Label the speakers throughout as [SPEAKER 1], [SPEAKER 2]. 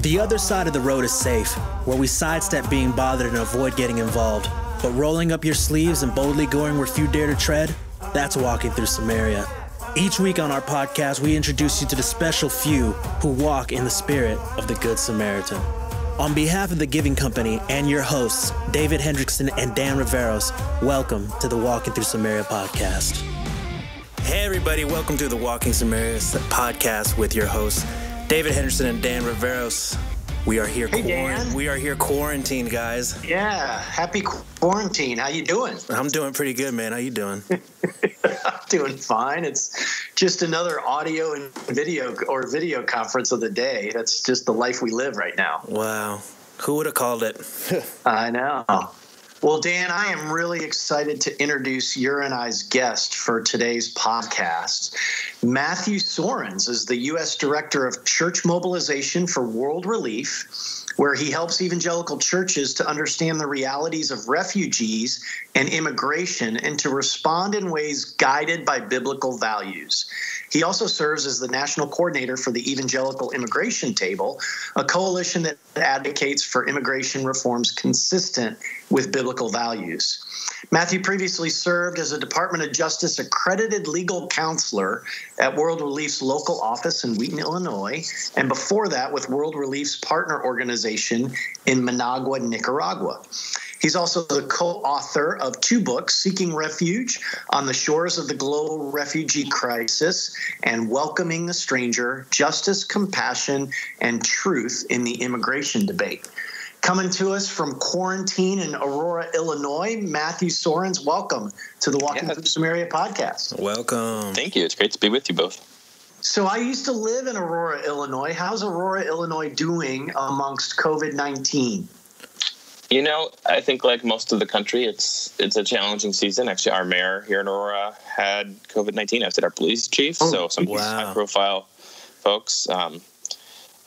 [SPEAKER 1] The other side of the road is safe, where we sidestep being bothered and avoid getting involved. But rolling up your sleeves and boldly going where few dare to tread, that's walking through Samaria. Each week on our podcast, we introduce you to the special few who walk in the spirit of the Good Samaritan. On behalf of the Giving Company and your hosts, David Hendrickson and Dan Riveros, welcome to the Walking Through Samaria podcast. Hey everybody, welcome to the Walking Samaria podcast with your hosts, David Hendrickson and Dan Riveros. We are here. We are here quarantined, guys.
[SPEAKER 2] Yeah, happy quarantine. How you doing?
[SPEAKER 1] I'm doing pretty good, man. How you doing?
[SPEAKER 2] I'm doing fine. It's just another audio and video conference of the day. That's just the life we live right now.
[SPEAKER 1] Wow. Who would have called it?
[SPEAKER 2] I know. Well, Dan, I am really excited to introduce your and I's guest for today's podcast. Matthew Soerens is the U.S. Director of Church Mobilization for World Relief, where he helps evangelical churches to understand the realities of refugees and immigration and to respond in ways guided by biblical values. He also serves as the national coordinator for the Evangelical Immigration Table, a coalition that advocates for immigration reforms consistent with biblical values. Matthew previously served as a Department of Justice accredited legal counselor at World Relief's local office in Wheaton, Illinois, and before that with World Relief's partner organization in Managua, Nicaragua. He's also the co-author of 2 books, Seeking Refuge on the Shores of the Global Refugee Crisis and Welcoming the Stranger, Justice, Compassion, and Truth in the Immigration Debate. Coming to us from quarantine in Aurora, Illinois, Matthew Soerens, welcome to the Walking Through Samaria podcast.
[SPEAKER 1] Welcome.
[SPEAKER 3] Thank you. It's great to be with you both.
[SPEAKER 2] So I used to live in Aurora, Illinois. How's Aurora, Illinois doing amongst COVID-19?
[SPEAKER 3] You know, I think like most of the country, it's a challenging season. Actually, our mayor here in Aurora had COVID-19. I was our police chief, so some high-profile folks.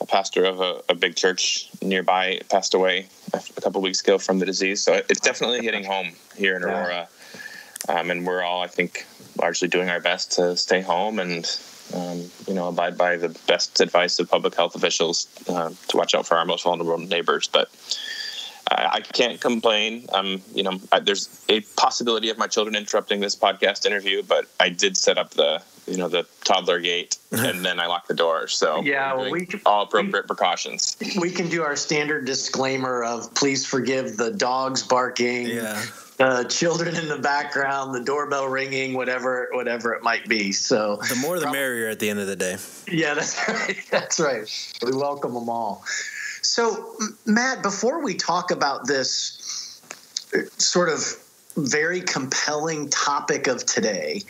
[SPEAKER 3] A pastor of a big church nearby passed away a couple weeks ago from the disease. So it's definitely hitting home here in Aurora. And we're all, I think, largely doing our best to stay home and, abide by the best advice of public health officials to watch out for our most vulnerable neighbors. But I can't complain. There's a possibility of my children interrupting this podcast interview, but I did set up the toddler gate, and then I locked the door. So all appropriate precautions.
[SPEAKER 2] We can do our standard disclaimer of please forgive the dogs barking, the children in the background, the doorbell ringing, whatever it might be. So
[SPEAKER 1] the more the merrier at the end of the day.
[SPEAKER 2] Yeah, that's right. That's right. We welcome them all. So, Matt, before we talk about this sort of very compelling topic of today,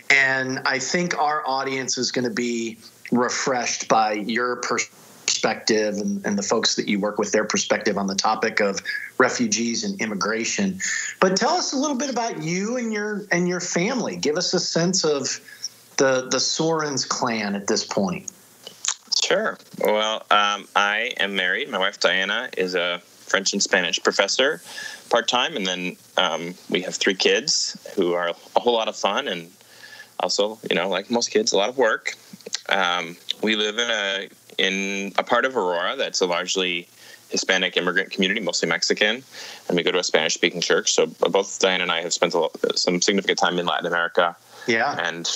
[SPEAKER 2] and I think our audience is going to be refreshed by your perspective and the folks that you work with, their perspective on the topic of refugees and immigration. But tell us a little bit about you and your family. Give us a sense of the Soerens clan at this point.
[SPEAKER 3] Sure. Well, I am married. My wife, Diana, is a French and Spanish professor part-time. And then we have 3 kids who are a whole lot of fun and also, like most kids, a lot of work. We live in a part of Aurora that's a largely Hispanic immigrant community, mostly Mexican. And we go to a Spanish-speaking church. So both Diana and I have spent some significant time in Latin America. Yeah. And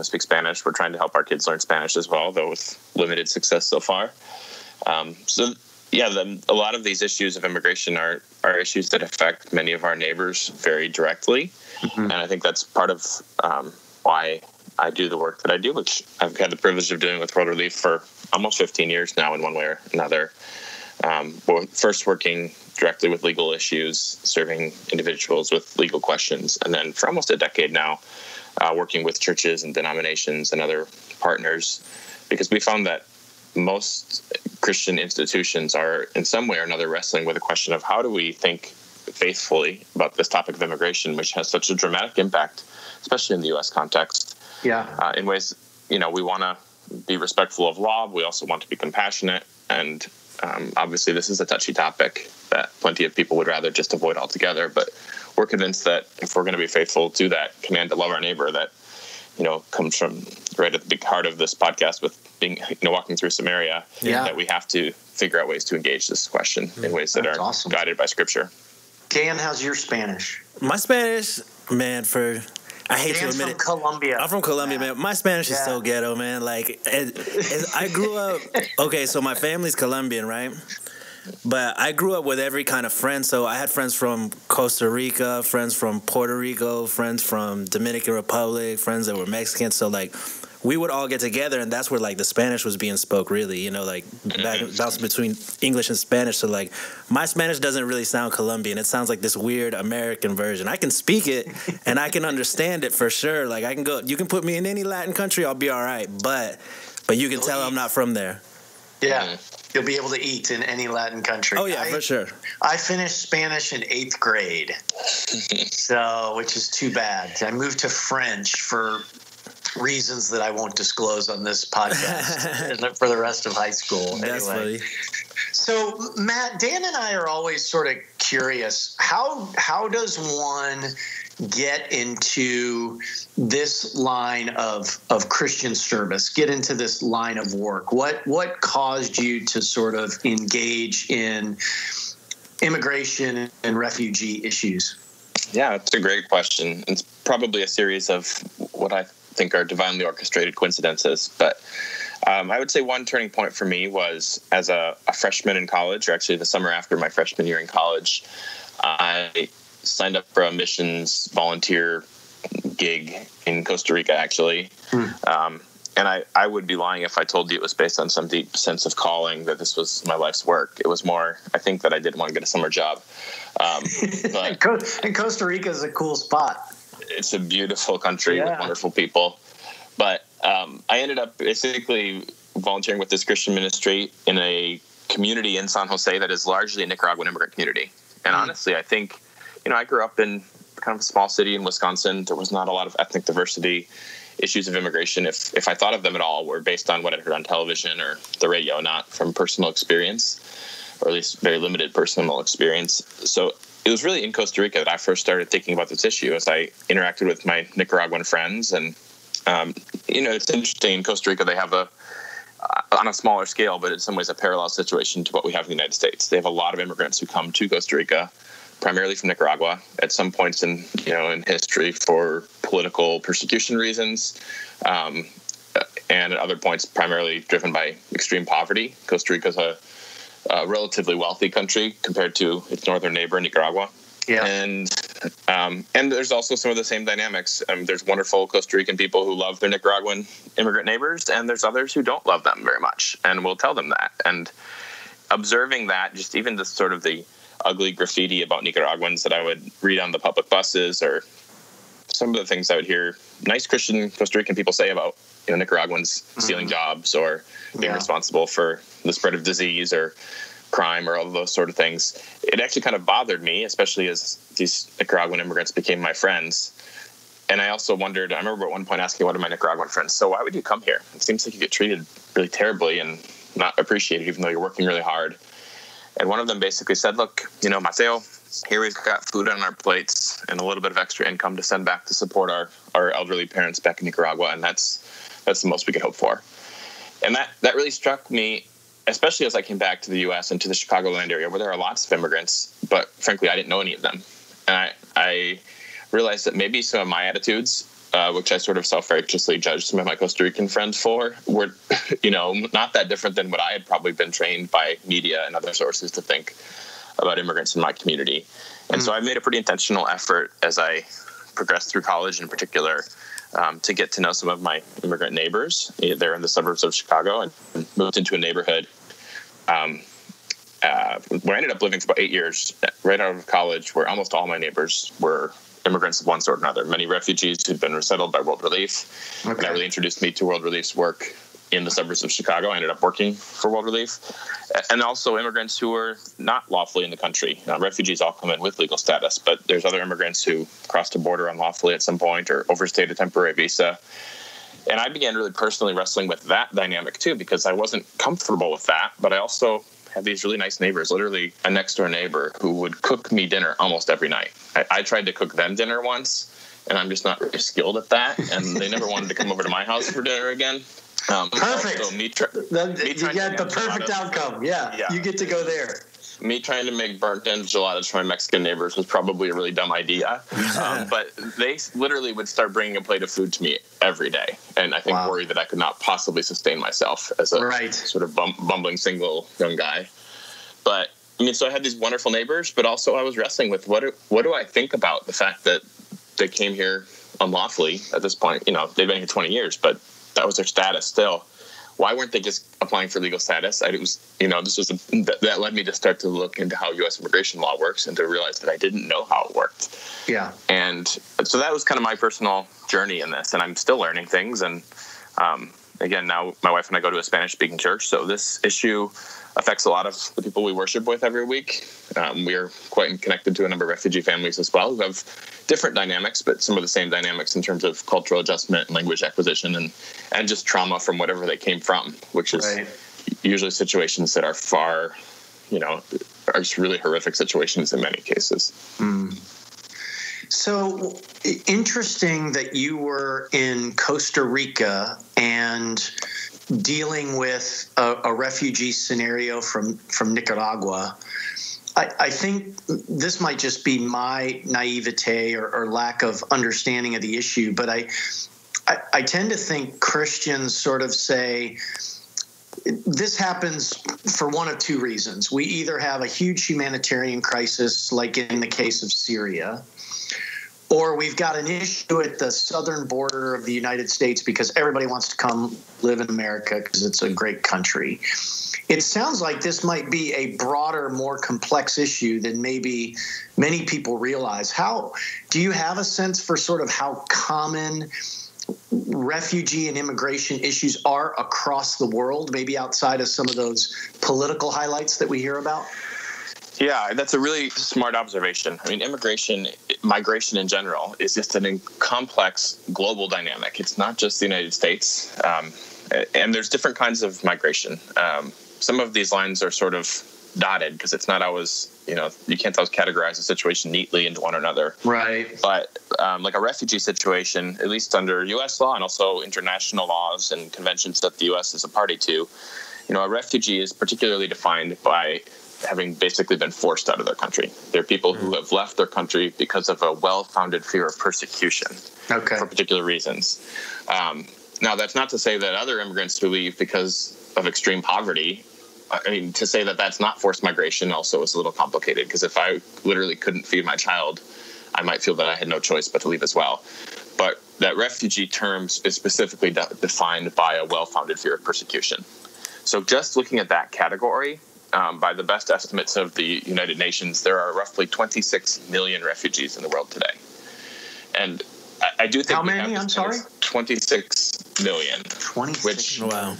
[SPEAKER 3] speak Spanish. We're trying to help our kids learn Spanish as well, though with limited success so far. A lot of these issues of immigration are issues that affect many of our neighbors very directly. Mm-hmm. And I think that's part of why I do the work that I do, which I've had the privilege of doing with World Relief for almost 15 years now in one way or another. First working directly with legal issues, serving individuals with legal questions, and then for almost a decade now, working with churches and denominations and other partners, because we found that most Christian institutions are in some way or another wrestling with the question of how do we think faithfully about this topic of immigration, which has such a dramatic impact, especially in the U.S. context. Yeah. In ways, we want to be respectful of law. We also want to be compassionate. And obviously this is a touchy topic that plenty of people would rather just avoid altogether. But we're convinced that if we're going to be faithful to that command to love our neighbor, that comes from right at the big heart of this podcast with being, walking through Samaria, that we have to figure out ways to engage this question in ways that are awesome, guided by Scripture.
[SPEAKER 2] Dan, how's your Spanish?
[SPEAKER 1] My Spanish, man, I hate to admit it.
[SPEAKER 2] Colombia.
[SPEAKER 1] I'm from Colombia, man. My Spanish is so ghetto, man. Like, I grew up, okay, so my family's Colombian, right? But I grew up with every kind of friend. So I had friends from Costa Rica, friends from Puerto Rico, friends from Dominican Republic, friends that were Mexican. So, like, we would all get together, and that's where, like, the Spanish was being spoke, really, bouncing between English and Spanish. So, like, my Spanish doesn't really sound Colombian. It sounds like this weird American version. I can speak it, and I can understand it for sure. Like, you can put me in any Latin country, I'll be all right. But you can tell I'm not from there.
[SPEAKER 2] Yeah. You'll be able to eat in any Latin country.
[SPEAKER 1] Oh, yeah, for sure.
[SPEAKER 2] I finished Spanish in 8th grade, which is too bad. I moved to French for reasons that I won't disclose on this podcast for the rest of high school.
[SPEAKER 1] That's funny.
[SPEAKER 2] So, Matt, Dan and I are always sort of curious. How does one get into this line of Christian service, get into this line of work? What caused you to sort of engage in immigration and refugee issues?
[SPEAKER 3] Yeah, that's a great question. It's probably a series of what I think are divinely orchestrated coincidences. But I would say one turning point for me was as a freshman in college, or actually the summer after my freshman year in college, I signed up for a missions volunteer gig in Costa Rica, actually. And I would be lying if I told you it was based on some deep sense of calling, that this was my life's work. It was more, I think, that I didn't want to get a summer job.
[SPEAKER 2] But and Costa Rica is a cool spot.
[SPEAKER 3] It's a beautiful country with wonderful people. But I ended up basically volunteering with this Christian ministry in a community in San Jose that is largely a Nicaraguan immigrant community. And honestly, I think, I grew up in kind of a small city in Wisconsin. There was not a lot of ethnic diversity. Issues of immigration, if I thought of them at all, were based on what I'd heard on television or the radio, not from personal experience, or at least very limited personal experience. So it was really in Costa Rica that I first started thinking about this issue as I interacted with my Nicaraguan friends. And, it's interesting. In Costa Rica, they have on a smaller scale, but in some ways a parallel situation to what we have in the United States. They have a lot of immigrants who come to Costa Rica, primarily from Nicaragua, at some points in history for political persecution reasons, and at other points primarily driven by extreme poverty. Costa Rica is a relatively wealthy country compared to its northern neighbor, Nicaragua. Yeah. And there's also some of the same dynamics. There's wonderful Costa Rican people who love their Nicaraguan immigrant neighbors, and there's others who don't love them very much, and will tell them that. And observing that, just even the sort of the ugly graffiti about Nicaraguans that I would read on the public buses, or some of the things I would hear nice Christian Costa Rican people say about Nicaraguans stealing jobs or being responsible for the spread of disease or crime or all of those sort of things. It actually kind of bothered me, especially as these Nicaraguan immigrants became my friends. And I also wondered, I remember at one point asking one of my Nicaraguan friends, so why would you come here? It seems like you get treated really terribly and not appreciated, even though you're working really hard. And one of them basically said, look, Mateo, here we've got food on our plates and a little bit of extra income to send back to support our elderly parents back in Nicaragua. And that's the most we could hope for. And that really struck me, especially as I came back to the U.S. and to the Chicagoland area, where there are lots of immigrants, but frankly, I didn't know any of them. And I realized that maybe some of my attitudes, which I sort of self-righteously judged some of my Costa Rican friends for, were, not that different than what I had probably been trained by media and other sources to think about immigrants in my community. And so I made a pretty intentional effort as I progressed through college in particular to get to know some of my immigrant neighbors. They're in the suburbs of Chicago, and moved into a neighborhood where I ended up living for about 8 years, right out of college, where almost all my neighbors were immigrants of one sort or another, many refugees who'd been resettled by World Relief. Okay. And that really introduced me to World Relief's work in the suburbs of Chicago. I ended up working for World Relief. And also immigrants who were not lawfully in the country. Refugees all come in with legal status, but there's other immigrants who crossed a border unlawfully at some point or overstayed a temporary visa. And I began really personally wrestling with that dynamic too, because I wasn't comfortable with that, but I also had these really nice neighbors, literally a next door neighbor who would cook me dinner almost every night. I tried to cook them dinner once, and I'm just not really skilled at that. And they never wanted to come over to my house for dinner again.
[SPEAKER 2] Perfect.
[SPEAKER 3] So
[SPEAKER 2] You get the perfect outcome. Yeah, you get to go there.
[SPEAKER 3] Me trying to make burnt enchiladas for my Mexican neighbors was probably a really dumb idea. But they literally would start bringing a plate of food to me every day. And I think worried that I could not possibly sustain myself as a sort of bumbling single young guy. But I mean, so I had these wonderful neighbors, but also I was wrestling with what do I think about the fact that they came here unlawfully at this point. You know, they've been here 20 years, but that was their status still. Why weren't they just applying for legal status? That led me to start to look into how U.S. immigration law works and to realize that I didn't know how it worked. Yeah. And so that was kind of my personal journey in this, and I'm still learning things. And again, now my wife and I go to a Spanish-speaking church, so this issue affects a lot of the people we worship with every week. We are quite connected to a number of refugee families as well who have different dynamics, but some of the same dynamics in terms of cultural adjustment, language acquisition, and just trauma from whatever they came from, which is usually situations that are far, are just really horrific situations in many cases.
[SPEAKER 2] Mm. So interesting that you were in Costa Rica and dealing with a refugee scenario from Nicaragua. I think this might just be my naivete or lack of understanding of the issue, but I tend to think Christians sort of say this happens for one of two reasons. We either have a huge humanitarian crisis, like in the case of Syria, or we've got an issue at the southern border of the United States because everybody wants to come live in America because it's a great country. It sounds like this might be a broader, more complex issue than maybe many people realize. Do you have a sense for sort of how common refugee and immigration issues are across the world, maybe outside of some of those political highlights that we hear about?
[SPEAKER 3] Yeah, that's a really smart observation. I mean, migration in general is just a complex global dynamic. It's not just the United States. And there's different kinds of migration. Some of these lines are sort of dotted because it's not always, you can't always categorize a situation neatly into one or another. Right. But like a refugee situation, at least under U.S. law and also international laws and conventions that the U.S. is a party to, a refugee is particularly defined by having basically been forced out of their country. They're people who have left their country because of a well-founded fear of persecution for particular reasons. Now, that's not to say that other immigrants who leave because of extreme poverty, to say that that's not forced migration also is a little complicated, because if I literally couldn't feed my child, I might feel that I had no choice but to leave as well. But that refugee term is specifically defined by a well-founded fear of persecution. So just looking at that category, by the best estimates of the United Nations, there are roughly 26 million refugees in the world today. And I do think...
[SPEAKER 2] How many? I'm sorry?
[SPEAKER 3] 26 million.
[SPEAKER 2] 26 million. Wow.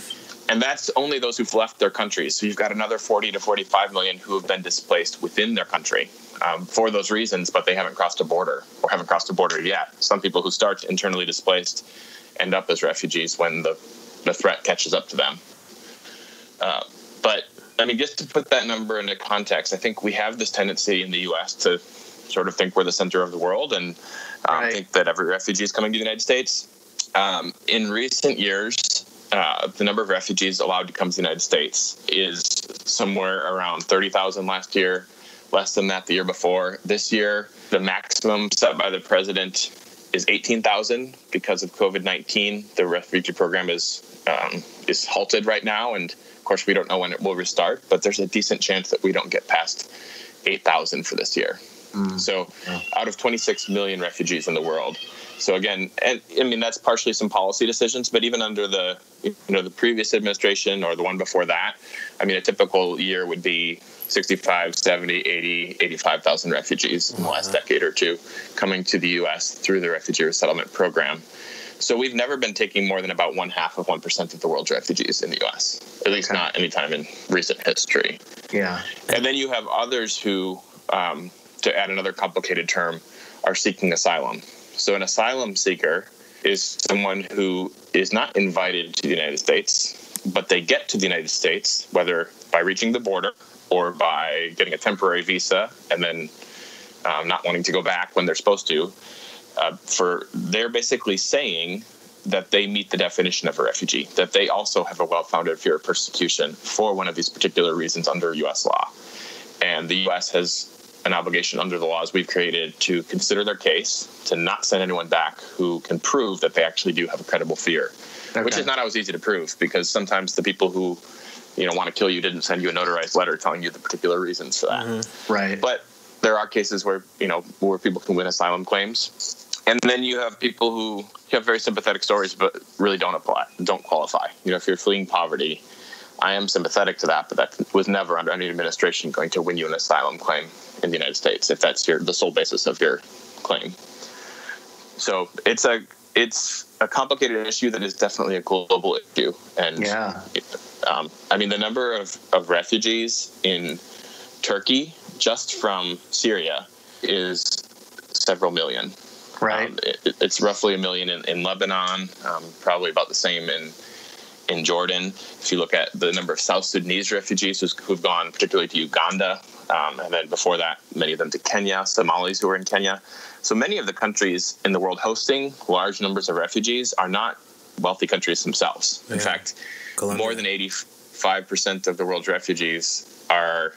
[SPEAKER 3] And that's only those who've left their countries. So you've got another 40 to 45 million who have been displaced within their country for those reasons, but they haven't crossed a border or haven't crossed a border yet. Some people who start internally displaced end up as refugees when the threat catches up to them. But just to put that number into context, I think we have this tendency in the U.S. to sort of think we're the center of the world and think that every refugee is coming to the United States. In recent years, the number of refugees allowed to come to the United States is somewhere around 30,000 last year, less than that the year before. This year, the maximum set by the president is 18,000 because of COVID-19. The refugee program is halted right now, and of course, we don't know when it will restart, but there's a decent chance that we don't get past 8,000 for this year. So out of 26 million refugees in the world. So again, that's partially some policy decisions, but even under the previous administration or the one before that, a typical year would be 65, 70, 80, 85,000 refugees in the last decade or two coming to the U.S. through the Refugee Resettlement Program. So we've never been taking more than about 0.5% of the world's refugees in the U.S., at least not any time in recent history. Yeah. And then you have others who, to add another complicated term, are seeking asylum. So an asylum seeker is someone who is not invited to the United States, but they get to the United States, whether by reaching the border or by getting a temporary visa and then not wanting to go back when they're supposed to. They're basically saying that they meet the definition of a refugee, that they also have a well-founded fear of persecution for one of these particular reasons under U.S. law. And the U.S. has an obligation under the laws we've created to consider their case, to not send anyone back who can prove that they actually do have a credible fear, which is not always easy to prove, because sometimes the people who want to kill you didn't send you a notarized letter telling you the particular reasons for that.
[SPEAKER 2] Mm-hmm. Right.
[SPEAKER 3] But there are cases where people can win asylum claims. And then you have people who have very sympathetic stories but really don't qualify. If you're fleeing poverty, I am sympathetic to that, but that was never under any administration going to win you an asylum claim in the United States if that's the sole basis of your claim. So it's a complicated issue that is definitely a global issue. And the number of refugees in Turkey just from Syria is several million.
[SPEAKER 2] Right.
[SPEAKER 3] It's roughly 1 million in Lebanon, probably about the same in Jordan. If you look at the number of South Sudanese refugees who've gone particularly to Uganda, and then before that, many of them to Kenya, Somalis who are in Kenya. So many of the countries in the world hosting large numbers of refugees are not wealthy countries themselves. In fact, Colombia. More than 85% of the world's refugees are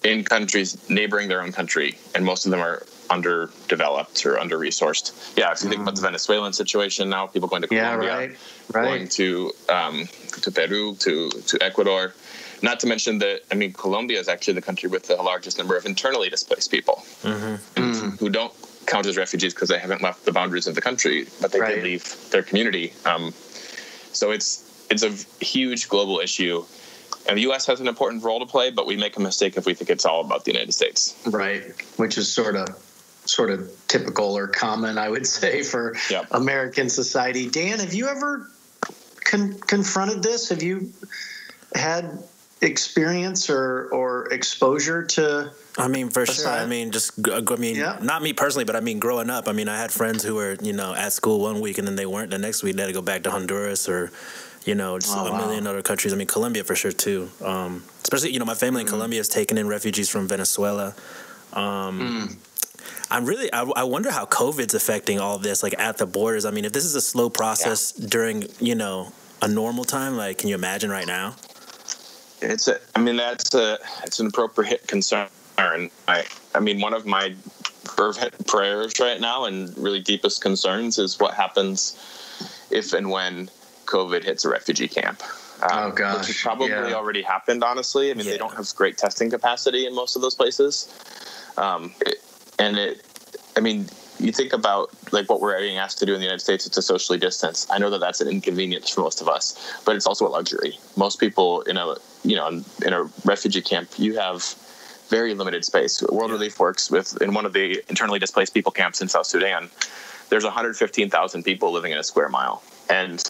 [SPEAKER 3] in countries neighboring their own country, and most of them are underdeveloped or under-resourced. Yeah, if you think about the Venezuelan situation now, people going to Colombia, going to Peru, to Ecuador. Not to mention that, Colombia is actually the country with the largest number of internally displaced people who don't count as refugees because they haven't left the boundaries of the country, but they did leave their community. So it's a huge global issue. And the U.S. has an important role to play, but we make a mistake if we think it's all about the United States.
[SPEAKER 2] Right, which is sort of typical or common, I would say, for American society. Dan, have you ever confronted this? Have you had experience or exposure to?
[SPEAKER 1] For sure. Not me personally, but growing up, I had friends who were, at school one week and then they weren't the next week. They had to go back to Honduras or, just a million other countries. Colombia for sure too. Especially, my family in Colombia has taken in refugees from Venezuela. I wonder how COVID's affecting all of this, like at the borders. If this is a slow process during, a normal time, can you imagine right now?
[SPEAKER 3] It's an appropriate concern. One of my fervent prayers right now and really deepest concerns is what happens if and when COVID hits a refugee camp. Which has probably already happened, honestly. They don't have great testing capacity in most of those places. You think about what we're being asked to do in the United States, it's to socially distance. I know that that's an inconvenience for most of us, but it's also a luxury. Most people in a refugee camp, you have very limited space. World Relief works in one of the internally displaced people camps in South Sudan. There's 115,000 people living in a square mile. And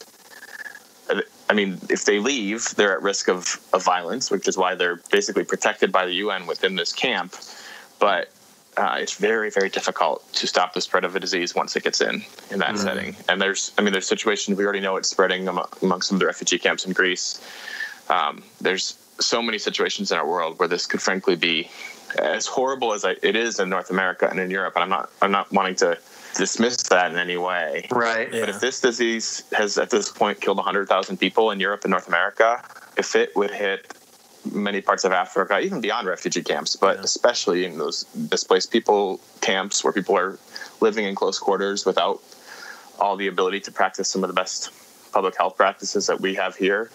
[SPEAKER 3] if they leave, they're at risk of violence, which is why they're basically protected by the UN within this camp. But it's very, very difficult to stop the spread of a disease once it gets in that setting. And there's situations we already know it's spreading amongst some of the refugee camps in Greece. There's so many situations in our world where this could frankly be as horrible as it is in North America and in Europe. And I'm not wanting to dismiss that in any way.
[SPEAKER 2] Right.
[SPEAKER 3] But if this disease has at this point killed 100,000 people in Europe and North America, if it would hit many parts of Africa, even beyond refugee camps, but especially in those displaced people camps where people are living in close quarters without all the ability to practice some of the best public health practices that we have here,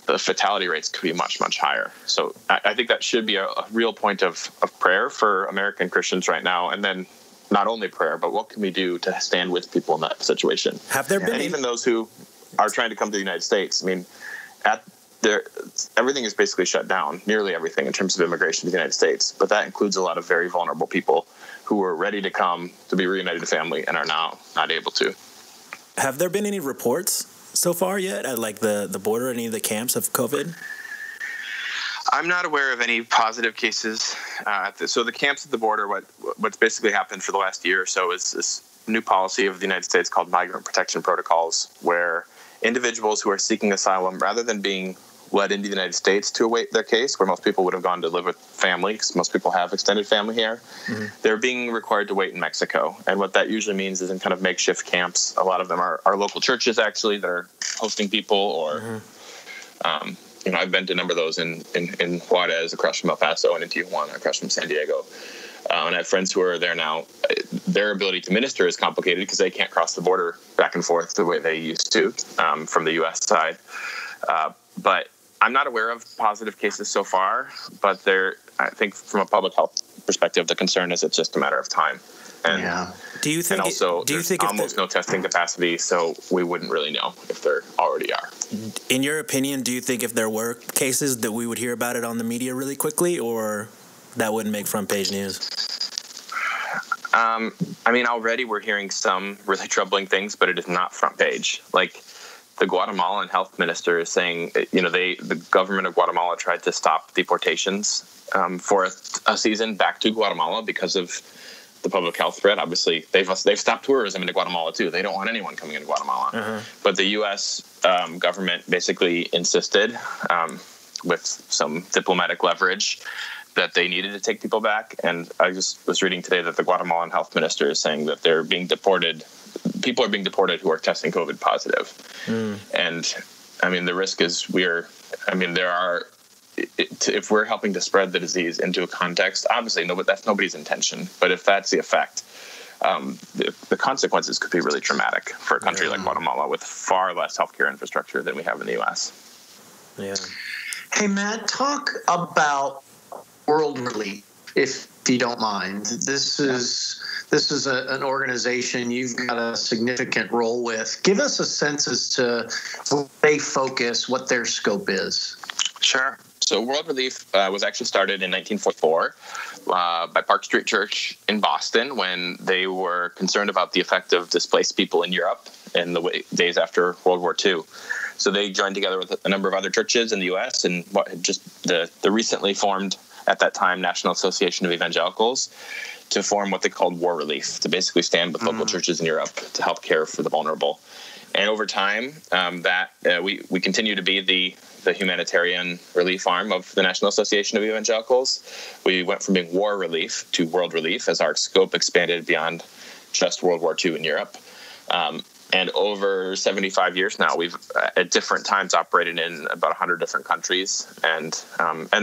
[SPEAKER 3] the fatality rates could be much, much higher. So I think that should be a real point of prayer for American Christians right now. And then not only prayer, but what can we do to stand with people in that situation?
[SPEAKER 1] Have there been...
[SPEAKER 3] And even those who are trying to come to the United States, everything is basically shut down, nearly everything in terms of immigration to the United States. But that includes a lot of very vulnerable people who were ready to come to be reunited to family and are now not able to.
[SPEAKER 1] Have there been any reports so far yet at the border, any of the camps of COVID?
[SPEAKER 3] I'm not aware of any positive cases. So the camps at the border, what's basically happened for the last year or so is this new policy of the United States called Migrant Protection Protocols, where individuals who are seeking asylum, rather than being led into the United States to await their case, where most people would have gone to live with family, because most people have extended family here. Mm-hmm. They're being required to wait in Mexico. And what that usually means is in kind of makeshift camps. A lot of them are local churches, actually, that are hosting people, or, I've been to a number of those in Juarez, across from El Paso, and in Tijuana, across from San Diego. And I have friends who are there now. Their ability to minister is complicated because they can't cross the border back and forth the way they used to from the U.S. side. But I'm not aware of positive cases so far. But I think from a public health perspective, the concern is it's just a matter of time. And,
[SPEAKER 1] do you think?
[SPEAKER 3] And also,
[SPEAKER 1] do you think
[SPEAKER 3] almost no testing capacity, so we wouldn't really know if there already are.
[SPEAKER 1] In your opinion, do you think if there were cases that we would hear about it on the media really quickly, or that wouldn't make front page news?
[SPEAKER 3] Already we're hearing some really troubling things, but it is not front page. Like the Guatemalan health minister is saying, the government of Guatemala tried to stop deportations for a season back to Guatemala because of the public health threat. Obviously, they've stopped tourism into Guatemala too. They don't want anyone coming into Guatemala. Uh-huh. But the U.S. Government basically insisted, with some diplomatic leverage, that they needed to take people back. And I just was reading today that the Guatemalan health minister is saying that they're being deported. People are being deported who are testing COVID positive. And the risk is if we're helping to spread the disease into a context, obviously that's nobody's intention. But if that's the effect, the consequences could be really traumatic for a country like Guatemala with far less healthcare infrastructure than we have in the U.S.
[SPEAKER 1] Yeah.
[SPEAKER 2] Hey, Matt, talk about World Relief, if you don't mind. This is an organization you've got a significant role with. Give us a sense as to where they focus, what their scope is.
[SPEAKER 3] Sure. So World Relief was actually started in 1944 by Park Street Church in Boston when they were concerned about the effect of displaced people in Europe in the days after World War II. So they joined together with a number of other churches in the U.S. and the recently formed, at that time, National Association of Evangelicals, to form what they called War Relief, to basically stand with local churches in Europe to help care for the vulnerable. And over time, we continue to be the humanitarian relief arm of the National Association of Evangelicals. We went from being War Relief to World Relief as our scope expanded beyond just World War II in Europe. And over 75 years now, we've at different times operated in about 100 different countries, and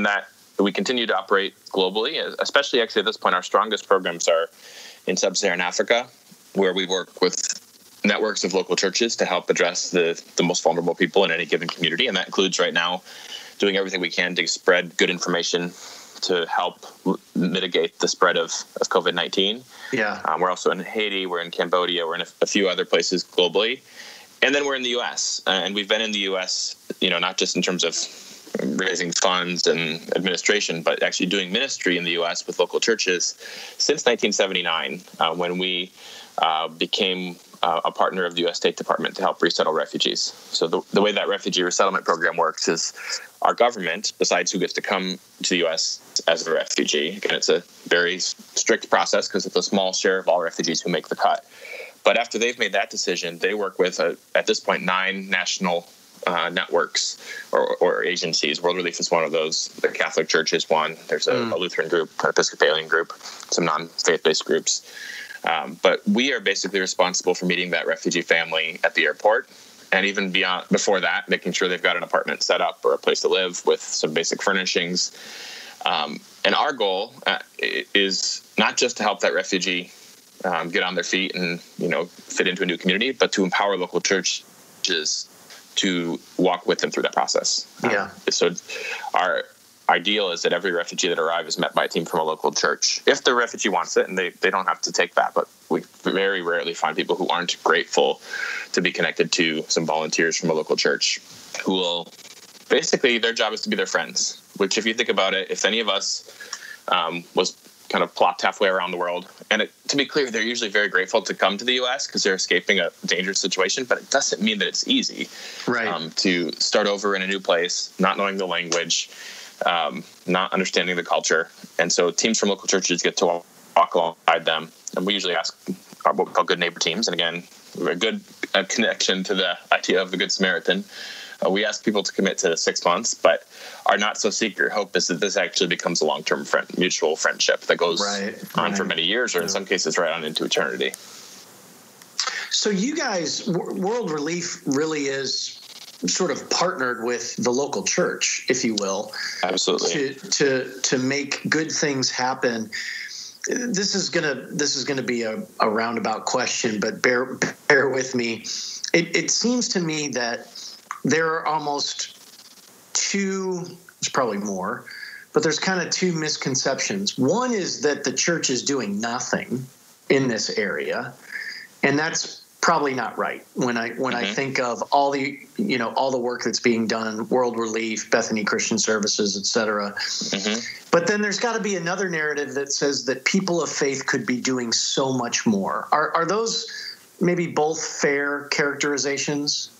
[SPEAKER 3] that we continue to operate globally. Especially, actually, at this point, our strongest programs are in sub-Saharan Africa, where we work with networks of local churches to help address the most vulnerable people in any given community, and that includes right now doing everything we can to spread good information to help mitigate the spread of COVID-19.
[SPEAKER 2] Yeah.
[SPEAKER 3] We're also in Haiti, we're in Cambodia, we're in a few other places globally. And then we're in the U.S. And we've been in the U.S., not just in terms of raising funds and administration, but actually doing ministry in the U.S. with local churches since 1979, when we became a partner of the U.S. State Department to help resettle refugees. So the way that refugee resettlement program works is our government decides who gets to come to the U.S. as a refugee. Again, it's a very strict process because it's a small share of all refugees who make the cut. But after they've made that decision, they work with, at this point, 9 national networks or agencies. World Relief is one of those. The Catholic Church is one. There's a Lutheran group, an Episcopalian group, some non-faith-based groups. But we are basically responsible for meeting that refugee family at the airport, and even before that, making sure they've got an apartment set up or a place to live with some basic furnishings. And our goal is not just to help that refugee get on their feet and fit into a new community, but to empower local churches to walk with them through that process. So our ideal is that every refugee that arrives is met by a team from a local church, if the refugee wants it, and they don't have to take that. But we very rarely find people who aren't grateful to be connected to some volunteers from a local church who will basically, their job is to be their friends, which if you think about it, if any of us was kind of plopped halfway around the world, and to be clear, they're usually very grateful to come to the U.S. because they're escaping a dangerous situation, but it doesn't mean that it's easy to start over in a new place, not knowing the language, not understanding the culture. And so teams from local churches get to walk alongside them. And we usually ask what we call good neighbor teams. And again, we have a good connection to the idea of the Good Samaritan. We ask people to commit to 6 months, but our not so secret hope is that this actually becomes a long-term mutual friendship that goes on for many years, or in some cases right on into eternity.
[SPEAKER 2] So you guys, World Relief really is sort of partnered with the local church, if you will.
[SPEAKER 3] Absolutely.
[SPEAKER 2] To make good things happen. This is gonna be a roundabout question, but bear with me. It seems to me that there are almost two, it's probably more, but there's kind of two misconceptions. One is that the church is doing nothing in this area, and that's probably not right. When I think of all the work that's being done, World Relief, Bethany Christian Services, et cetera. But then there's got to be another narrative that says that people of faith could be doing so much more. Are those maybe both fair characterizations?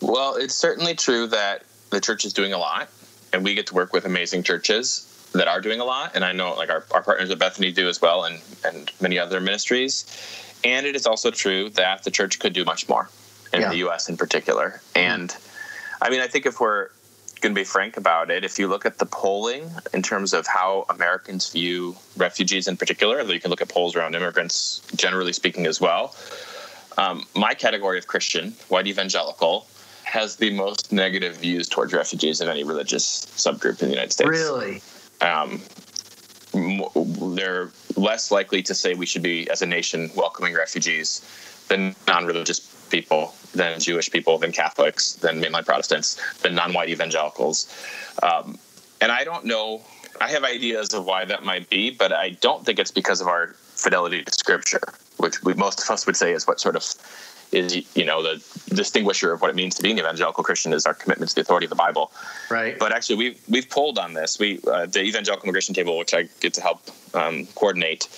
[SPEAKER 3] Well, it's certainly true that the church is doing a lot, and we get to work with amazing churches that are doing a lot. And I know like our partners at Bethany do as well, and many other ministries. And it is also true that the church could do much more in the U.S. in particular. And I mean, I think if we're going to be frank about it, if you look at the polling in terms of how Americans view refugees in particular, although you can look at polls around immigrants generally speaking as well, my category of Christian, white evangelical, has the most negative views towards refugees of any religious subgroup in the United States.
[SPEAKER 2] Really?
[SPEAKER 3] They're less likely to say we should be, as a nation, welcoming refugees than non-religious people, than Jewish people, than Catholics, than mainline Protestants, than non-white evangelicals. And I don't know, I have ideas of why that might be, but I don't think it's because of our fidelity to Scripture, which most of us would say is what sort of is, the distinguisher of what it means to be an evangelical Christian is our commitment to the authority of the Bible.
[SPEAKER 2] Right. But
[SPEAKER 3] actually, we've polled on this. The Evangelical Immigration Table, which I get to help coordinate,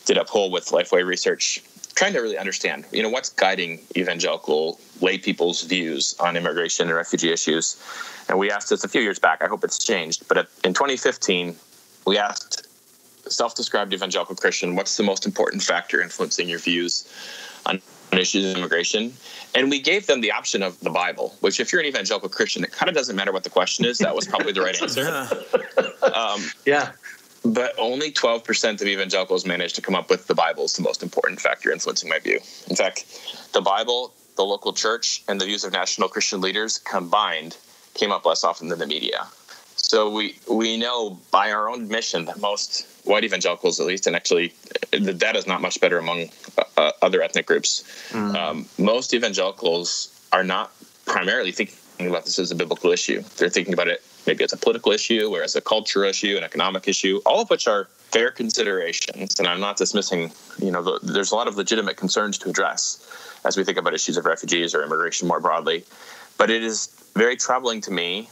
[SPEAKER 3] did a poll with Lifeway Research, trying to really understand, what's guiding evangelical lay people's views on immigration and refugee issues. And we asked this a few years back. I hope it's changed. But in 2015, we asked self-described evangelical Christian, what's the most important factor influencing your views on issues of immigration? And we gave them the option of the Bible, which if you're an evangelical Christian, it kind of doesn't matter what the question is. That was probably the right answer. But only 12% of evangelicals managed to come up with the Bible as the most important factor influencing my view. In fact, the Bible, the local church, and the views of national Christian leaders combined came up less often than the media. So we know by our own admission that most white evangelicals, at least, and actually the data is not much better among other ethnic groups. Most evangelicals are not primarily thinking about this as a biblical issue. They're thinking about it maybe as a political issue or as a cultural issue, an economic issue, all of which are fair considerations. And I'm not dismissing, there's a lot of legitimate concerns to address as we think about issues of refugees or immigration more broadly. But it is very troubling to me,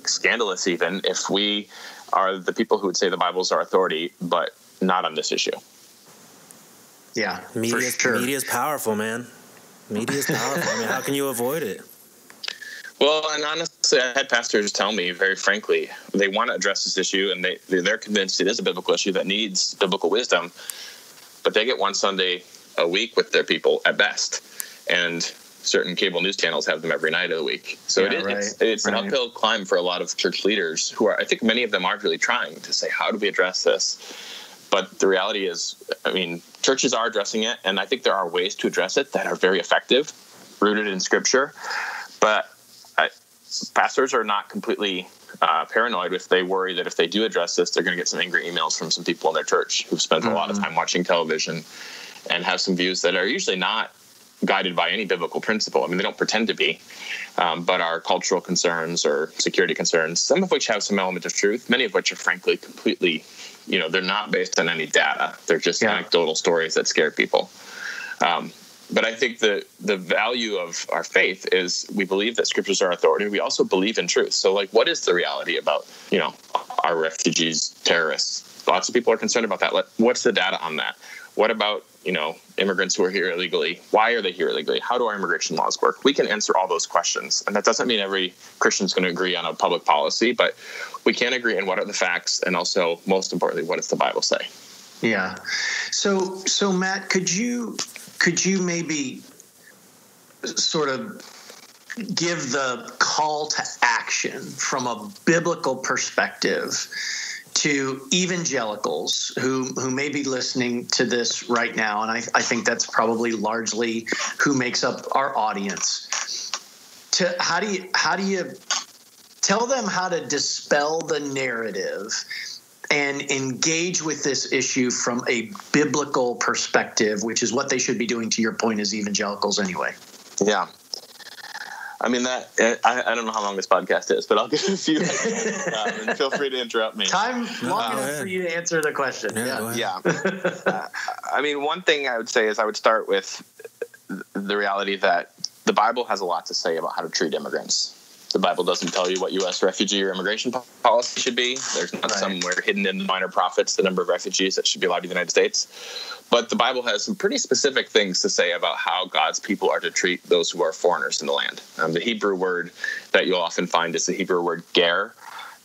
[SPEAKER 3] scandalous even, if we are the people who would say the Bible's our authority, but not on this issue.
[SPEAKER 2] Yeah,
[SPEAKER 1] Media's powerful, man. Media's powerful. I mean, how can you avoid it?
[SPEAKER 3] Well, and honestly, I had pastors tell me very frankly, they want to address this issue, and they're convinced it is a biblical issue that needs biblical wisdom, but they get one Sunday a week with their people at best, and certain cable news channels have them every night of the week. So it's an uphill climb for a lot of church leaders who are, I think many of them are really trying to say, how do we address this? But the reality is, churches are addressing it, and I think there are ways to address it that are very effective, rooted in Scripture. But pastors are not completely paranoid if they worry that if they do address this, they're going to get some angry emails from some people in their church who've spent a lot of time watching television and have some views that are usually not guided by any biblical principle. They don't pretend to be, but are cultural concerns or security concerns, some of which have some element of truth, many of which are frankly completely, they're not based on any data. They're just anecdotal stories that scare people. But I think the value of our faith is we believe that Scriptures are authority. We also believe in truth. So, what is the reality about, our refugees, terrorists? Lots of people are concerned about that. What's the data on that? What about, immigrants who are here illegally? Why are they here illegally? How do our immigration laws work? We can answer all those questions. And that doesn't mean every Christian's going to agree on a public policy, but we can agree on what are the facts and also, most importantly, what does the Bible say?
[SPEAKER 2] Yeah. So Matt, could you maybe sort of give the call to action from a biblical perspective to evangelicals who may be listening to this right now, and I think that's probably largely who makes up our audience. How do you tell them how to dispel the narrative and engage with this issue from a biblical perspective, which is what they should be doing, to your point, as evangelicals anyway?
[SPEAKER 3] Yeah. I mean, I don't know how long this podcast is, but I'll give a few and feel free to interrupt me.
[SPEAKER 2] Time long enough for you to answer the question.
[SPEAKER 3] Yeah. I mean, one thing I would say is I would start with the reality that the Bible has a lot to say about how to treat immigrants. The Bible doesn't tell you what U.S. refugee or immigration policy should be. There's not somewhere hidden in the minor prophets the number of refugees that should be allowed to the United States. But the Bible has some pretty specific things to say about how God's people are to treat those who are foreigners in the land. The Hebrew word that you'll often find is the Hebrew word ger.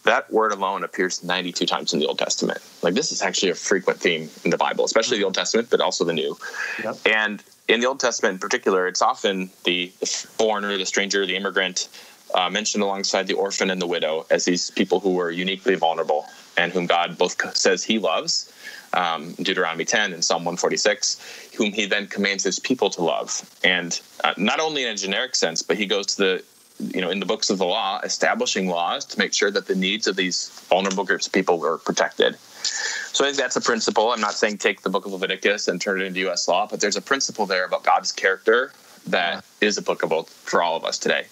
[SPEAKER 3] That word alone appears 92 times in the Old Testament. Like, this is actually a frequent theme in the Bible, especially the Old Testament, but also the New. Yep. And in the Old Testament in particular, it's often the foreigner, the stranger, the immigrant, mentioned alongside the orphan and the widow as these people who were uniquely vulnerable and whom God both says he loves, Deuteronomy 10 and Psalm 146, whom he then commands his people to love. And not only in a generic sense, but he goes to in the books of the law, establishing laws to make sure that the needs of these vulnerable groups of people were protected. So I think that's a principle. I'm not saying take the book of Leviticus and turn it into U.S. law, but there's a principle there about God's character that is applicable for all of us today.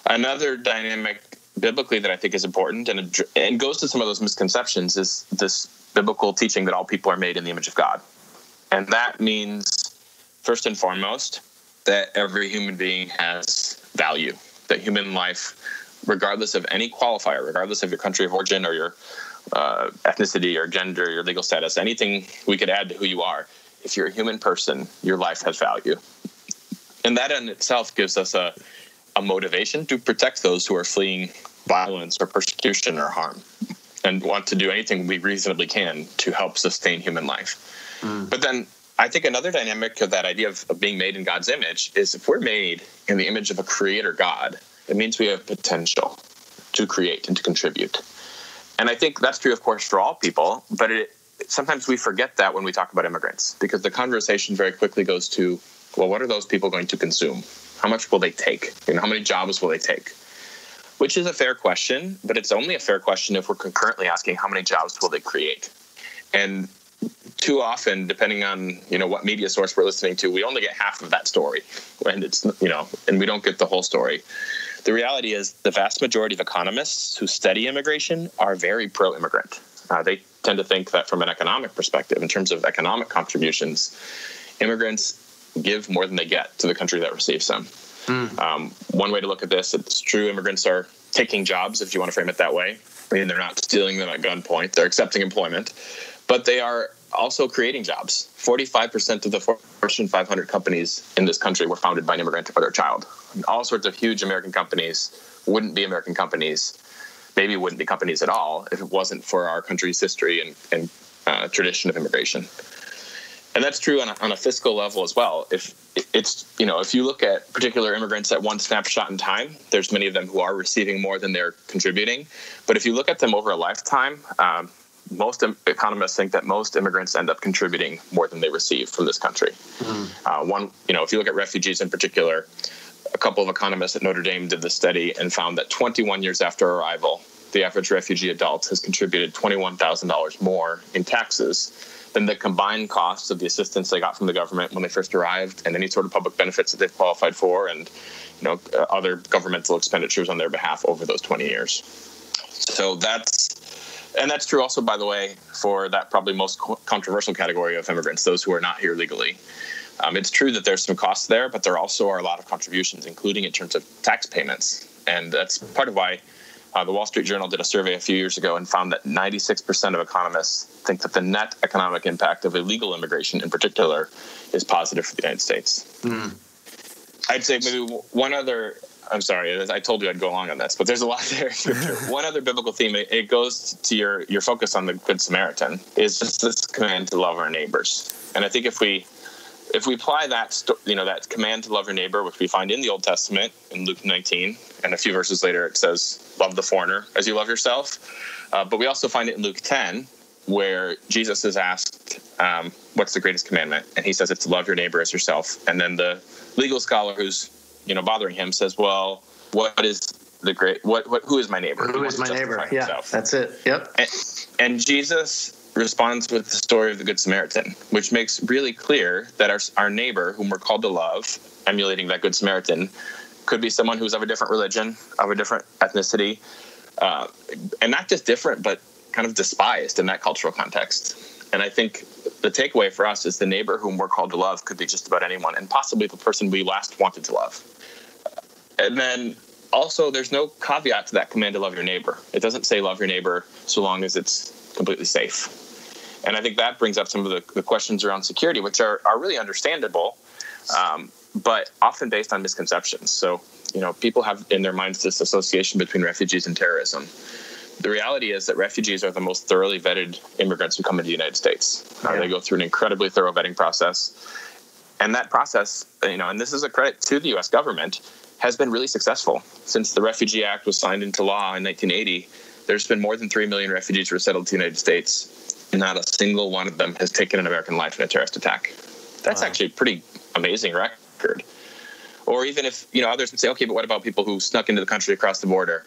[SPEAKER 3] Another dynamic biblically that I think is important and goes to some of those misconceptions is this biblical teaching that all people are made in the image of God. And that means, first and foremost, that every human being has value, that human life, regardless of any qualifier, regardless of your country of origin or your ethnicity or gender, your legal status, anything we could add to who you are, if you're a human person, your life has value. And that in itself gives us a motivation to protect those who are fleeing violence or persecution or harm and want to do anything we reasonably can to help sustain human life. But then I think another dynamic of that idea of being made in God's image is if we're made in the image of a creator God, it means we have potential to create and to contribute. And I think that's true, of course, for all people, but sometimes we forget that when we talk about immigrants, because the conversation very quickly goes to, well, what are those people going to consume? How much will they take? How many jobs will they take? Which is a fair question, but it's only a fair question if we're concurrently asking how many jobs will they create. And too often, depending on what media source we're listening to, we only get half of that story, and it's and we don't get the whole story. The reality is the vast majority of economists who study immigration are very pro-immigrant. They tend to think that from an economic perspective, in terms of economic contributions, immigrants give more than they get to the country that receives them. One way to look at this, it's true immigrants are taking jobs, if you want to frame it that way. I mean, they're not stealing them at gunpoint. They're accepting employment. But they are also creating jobs. 45% of the Fortune 500 companies in this country were founded by an immigrant or their child. And all sorts of huge American companies wouldn't be American companies, maybe wouldn't be companies at all if it wasn't for our country's history and tradition of immigration. And that's true on a fiscal level as well. If you look at particular immigrants at one snapshot in time, there's many of them who are receiving more than they're contributing. But if you look at them over a lifetime, most economists think that most immigrants end up contributing more than they receive from this country. If you look at refugees in particular, a couple of economists at Notre Dame did the study and found that 21 years after arrival, the average refugee adult has contributed $21,000 more in taxes than the combined costs of the assistance they got from the government when they first arrived and any sort of public benefits that they've qualified for and other governmental expenditures on their behalf over those 20 years. So that's true also, by the way, for that probably most controversial category of immigrants, those who are not here legally. It's true that there's some costs there, but there also are a lot of contributions, including in terms of tax payments. And that's part of why the Wall Street Journal did a survey a few years ago and found that 96% of economists think that the net economic impact of illegal immigration in particular is positive for the United States. I'd say maybe one other, I'm sorry, I told you I'd go along on this, but there's a lot there. One other biblical theme, it goes to your focus on the Good Samaritan, is just this command to love our neighbors. And I think if we if we apply that, that command to love your neighbor, which we find in the Old Testament in Luke 19, and a few verses later it says, love the foreigner as you love yourself. But we also find it in Luke 10, where Jesus is asked, what's the greatest commandment? And he says it's to love your neighbor as yourself. And then the legal scholar who's, bothering him says, well, what is the who is my neighbor?
[SPEAKER 2] Who is my neighbor? Yeah, himself. That's it. Yep.
[SPEAKER 3] And Jesus responds with the story of the Good Samaritan, which makes really clear that our neighbor, whom we're called to love, emulating that Good Samaritan, could be someone who's of a different religion, of a different ethnicity, and not just different, but kind of despised in that cultural context. And I think the takeaway for us is the neighbor whom we're called to love could be just about anyone, and possibly the person we last wanted to love. And then also, there's no caveat to that command to love your neighbor. It doesn't say love your neighbor so long as it's completely safe. And I think that brings up some of the questions around security, which are really understandable, but often based on misconceptions. So, people have in their minds this association between refugees and terrorism. The reality is that refugees are the most thoroughly vetted immigrants who come into the United States. They go through an incredibly thorough vetting process. And that process, and this is a credit to the U.S. government, has been really successful. Since the Refugee Act was signed into law in 1980, there's been more than 3 million refugees resettled to the United States. Not a single one of them has taken an American life in a terrorist attack. That's actually a pretty amazing record. Or even if, others would say, okay, but what about people who snuck into the country across the border?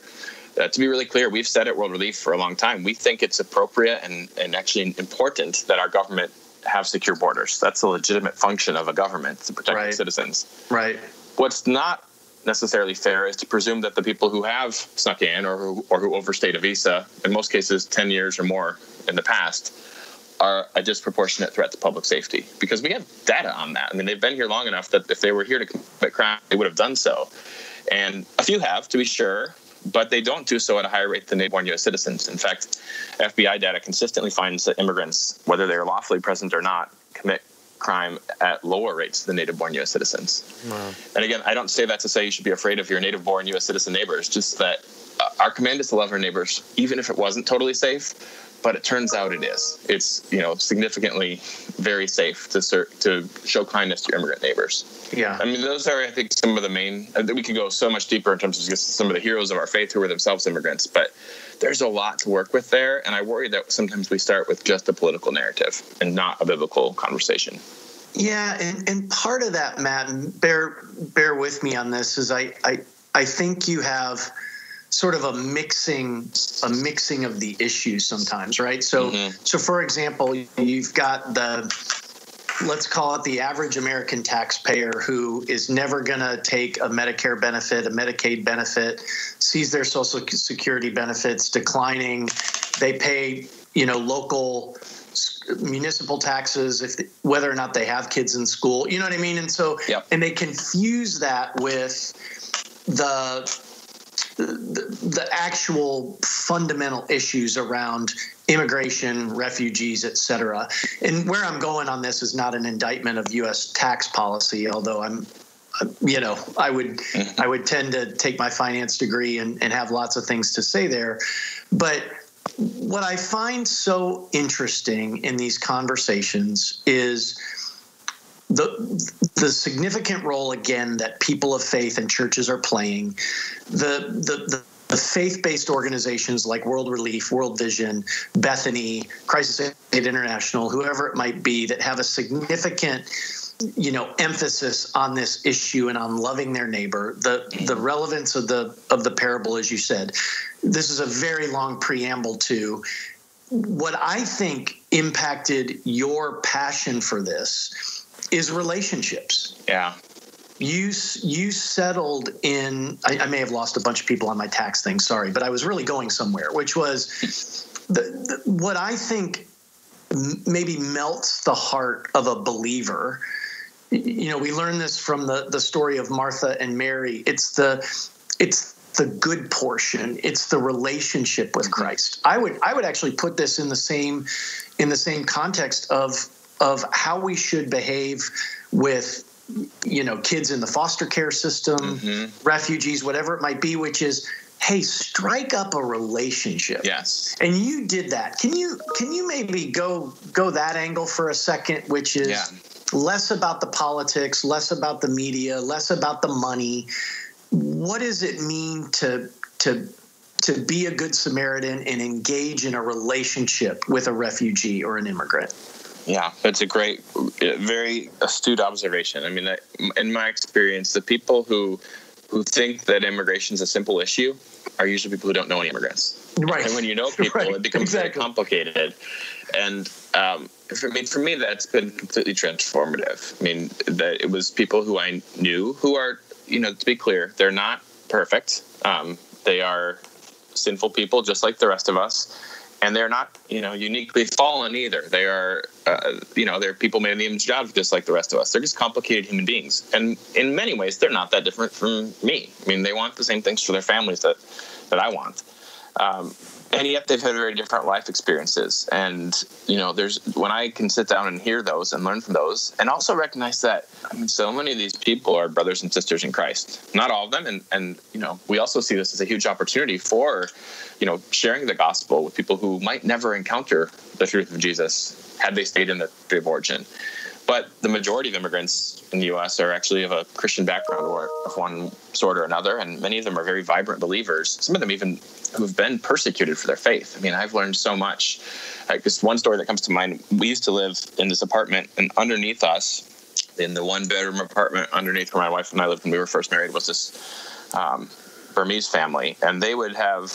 [SPEAKER 3] To be really clear, we've said at World Relief for a long time, we think it's appropriate and actually important that our government have secure borders. That's a legitimate function of a government, to protect its citizens.
[SPEAKER 2] Right.
[SPEAKER 3] What's not necessarily fair is to presume that the people who have snuck in or who overstayed a visa, in most cases 10 years or more in the past, are a disproportionate threat to public safety, because we have data on that. I mean, they've been here long enough that if they were here to commit crime, they would have done so. And a few have, to be sure, but they don't do so at a higher rate than native-born U.S. citizens. In fact, FBI data consistently finds that immigrants, whether they are lawfully present or not, commit crime at lower rates than native-born U.S. citizens. Wow. And again, I don't say that to say you should be afraid of your native-born U.S. citizen neighbors, just that our command is to love our neighbors, even if it wasn't totally safe. But it turns out it is. It's, significantly very safe to show kindness to your immigrant neighbors.
[SPEAKER 2] Yeah.
[SPEAKER 3] I mean, those are, I think, some of the main. We could go so much deeper in terms of just some of the heroes of our faith who are themselves immigrants. But there's a lot to work with there. And I worry that sometimes we start with just a political narrative and not a biblical conversation.
[SPEAKER 2] Yeah. And part of that, Matt, and bear with me on this, is I think you have sort of a mixing of the issues sometimes, right? So, So for example, you've got let's call it the average American taxpayer who is never going to take a Medicare benefit, a Medicaid benefit, sees their Social Security benefits declining. They pay, local municipal taxes whether or not they have kids in school. You know what I mean? And so, and they confuse that with the actual fundamental issues around immigration, refugees, et cetera. And where I'm going on this is not an indictment of U.S. tax policy, although I would tend to take my finance degree and have lots of things to say there. But what I find so interesting in these conversations is the significant role, again, that people of faith and churches are playing, the faith-based organizations like World Relief, World Vision, Bethany, Crisis Aid International, whoever it might be, that have a significant emphasis on this issue and on loving their neighbor. The relevance of the parable, as you said, this is a very long preamble to what I think impacted your passion for this is relationships.
[SPEAKER 3] Yeah.
[SPEAKER 2] You settled in, I may have lost a bunch of people on my tax thing, sorry, but I was really going somewhere, which was what I think maybe melts the heart of a believer. We learn this from the story of Martha and Mary. It's the good portion. It's the relationship with Christ. I would actually put this in the same context of how we should behave with, kids in the foster care system, refugees, whatever it might be, which is, hey, strike up a relationship.
[SPEAKER 3] Yes.
[SPEAKER 2] And you did that. Can you maybe go that angle for a second, which is less about the politics, less about the media, less about the money. What does it mean to be a good Samaritan and engage in a relationship with a refugee or an immigrant?
[SPEAKER 3] Yeah, that's a great, very astute observation. I mean, in my experience, the people who think that immigration is a simple issue are usually people who don't know any immigrants.
[SPEAKER 2] Right.
[SPEAKER 3] And when you know people, it becomes very complicated. And for me, that's been completely transformative. I mean, that it was people who I knew who are, to be clear, they're not perfect. They are sinful people just like the rest of us. And they're not, uniquely fallen either. They are, they're people made in the image of God just like the rest of us. They're just complicated human beings. And in many ways, they're not that different from me. I mean, they want the same things for their families that I want. And yet they've had very different life experiences. And, when I can sit down and hear those and learn from those, and also recognize that, so many of these people are brothers and sisters in Christ. Not all of them. And we also see this as a huge opportunity for, sharing the gospel with people who might never encounter the truth of Jesus had they stayed in the country of origin. But the majority of immigrants in the U.S. are actually of a Christian background or of one sort or another, and many of them are very vibrant believers. Some of them even who've been persecuted for their faith. I mean, I've learned so much. Just one story that comes to mind, we used to live in this apartment, and underneath us, in the one-bedroom apartment underneath where my wife and I lived when we were first married, was this Burmese family, and they would have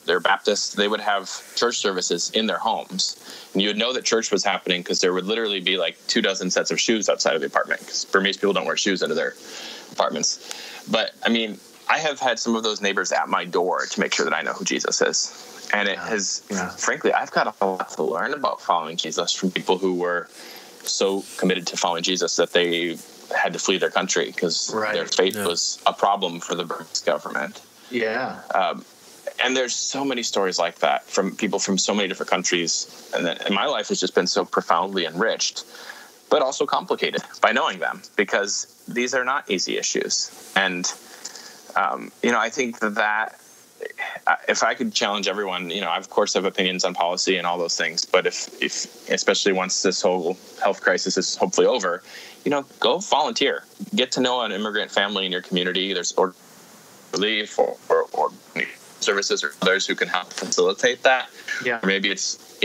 [SPEAKER 3] they're Baptists. They would have church services in their homes, and you would know that church was happening because there would literally be like 24 sets of shoes outside of the apartment, because Burmese people don't wear shoes into their apartments. But I mean, I have had some of those neighbors at my door to make sure that I know who Jesus is, and it has, frankly, I've got a lot to learn about following Jesus from people who were so committed to following Jesus that they had to flee their country because their faith was a problem for the Burmese government. Yeah. And there's so many stories like that from people from so many different countries. And my life has just been so profoundly enriched, but also complicated by knowing them, because these are not easy issues. And, I think that if I could challenge everyone, I of course have opinions on policy and all those things, but if especially once this whole health crisis is hopefully over, go volunteer, get to know an immigrant family in your community. There's relief or services or others who can help facilitate that. Yeah. Or maybe it's,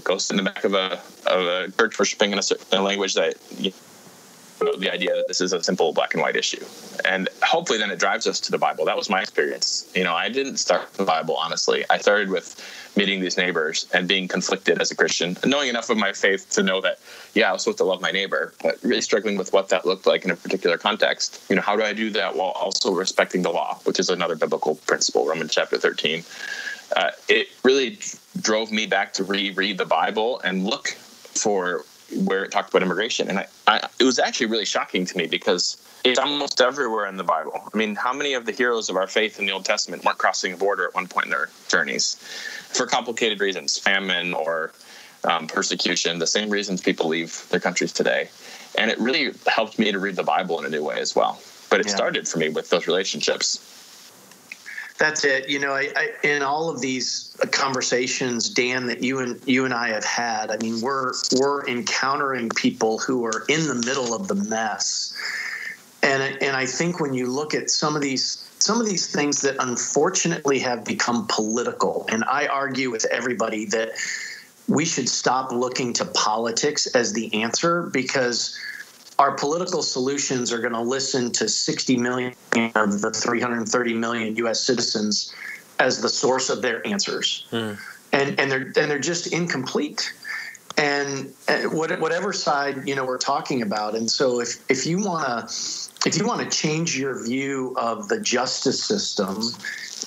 [SPEAKER 3] go sit in the back of a church worshiping in a language that, the idea that this is a simple black and white issue. And hopefully then it drives us to the Bible. That was my experience. I didn't start with the Bible, honestly. I started with meeting these neighbors and being conflicted as a Christian, and knowing enough of my faith to know that, I was supposed to love my neighbor, but really struggling with what that looked like in a particular context. How do I do that while also respecting the law, which is another biblical principle, Romans chapter 13. It really drove me back to reread the Bible and look for where it talked about immigration. And it was actually really shocking to me because it's almost everywhere in the Bible. I mean, how many of the heroes of our faith in the Old Testament weren't crossing a border at one point in their journeys for complicated reasons, famine or persecution, the same reasons people leave their countries today. And it really helped me to read the Bible in a new way as well. But it started for me with those relationships.
[SPEAKER 2] That's it. In all of these conversations, Dan, that you and I have had, I mean, we're encountering people who are in the middle of the mess, and I think when you look at some of these things that unfortunately have become political, and I argue with everybody that we should stop looking to politics as the answer, because our political solutions are going to listen to 60 million of the 330 million U.S. citizens as the source of their answers, and they're just incomplete. And whatever side we're talking about, and so if you want to change your view of the justice system